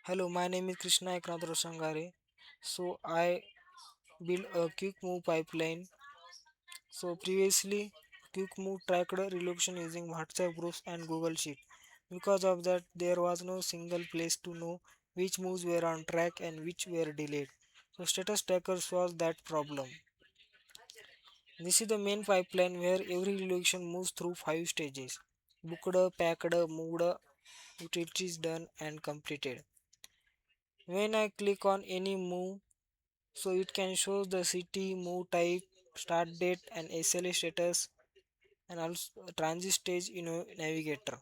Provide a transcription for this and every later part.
Hello, my name is Krishna Eknath Sangare. So I built a quick move pipeline. So previously, quick move tracked relocation using WhatsApp groups and Google Sheet. Because of that, there was no single place to know which moves were on track and which were delayed. So status tracker solves that problem. This is the main pipeline where every relocation moves through 5 stages: booked, packed, moved, utilities done, and completed. When I click on any move, so it can show the city, move type, start date, and SLA status, and also transit stage in a navigator.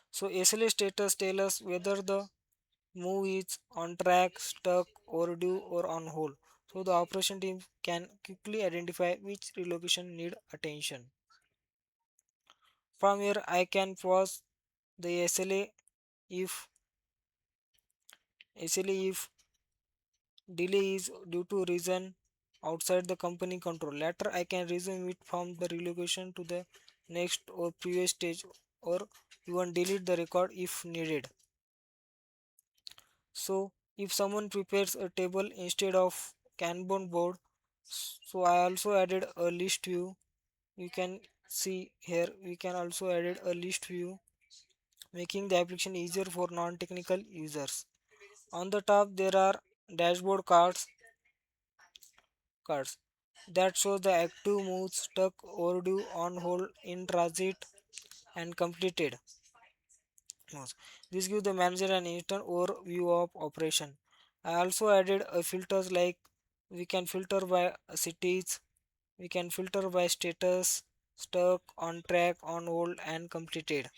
So SLA status tell us whether the move is on track, stuck, overdue, or on hold. So the operation team can quickly identify which relocation need attention. From here, I can pause the if SLA if delay is due to reason outside the company control. Later, I can resume it from the relocation to the next or previous stage, or even delete the record if needed. So, if someone prepares a table instead of Kanban board, so I also added a list view. You can see here we can also added a list view, making the application easier for non-technical users. On the top there are dashboard cards that shows the active moves, stuck, overdue, on hold, in transit, and completed moves. This gives the manager an instant overview of operation. I also added a filters like we can filter by cities, we can filter by status, stuck, on track, on hold, and completed.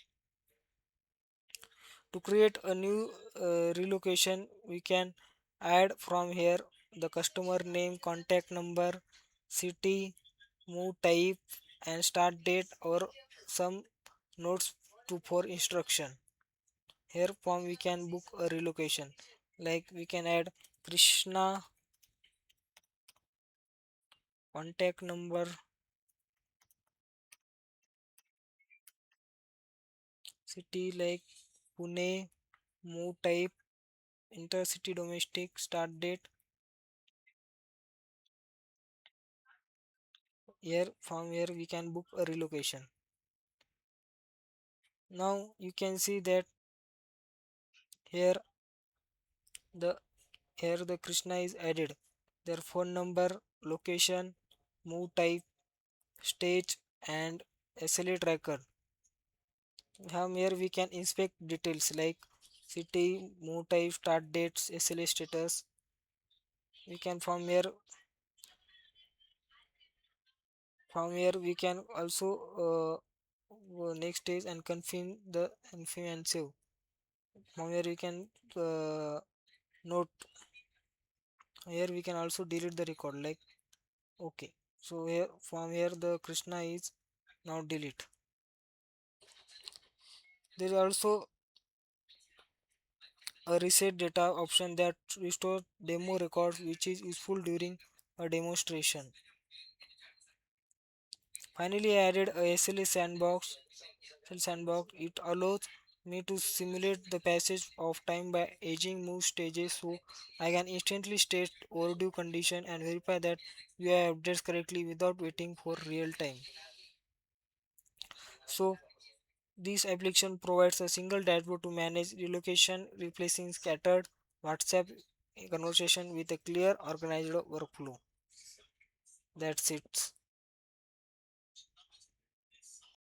To create a new relocation, we can add from here the customer name, contact number, city, move type, and start date, or some notes to for instruction. Here from we can book a relocation, like we can add Krishna, contact number, city like Pune, move type, intercity domestic, start date. Here from here we can book a relocation. Now you can see that here the the Krishna is added. Their phone number, location, move type, stage, and SLA tracker. From here we can inspect details like city, move type, start dates, SLA status. We can from here we can also next stage and confirm and save. From here we can note. Here we can also delete the record like okay. So here from here the Krishna is now delete. There is also a reset data option that restores demo records, which is useful during a demonstration. Finally, I added a SLA Sandbox. It allows me to simulate the passage of time by aging move stages, so I can instantly state overdue condition and verify that UI updates correctly without waiting for real time. So this application provides a single dashboard to manage relocation, replacing scattered WhatsApp conversation with a clear, organized workflow. That's it.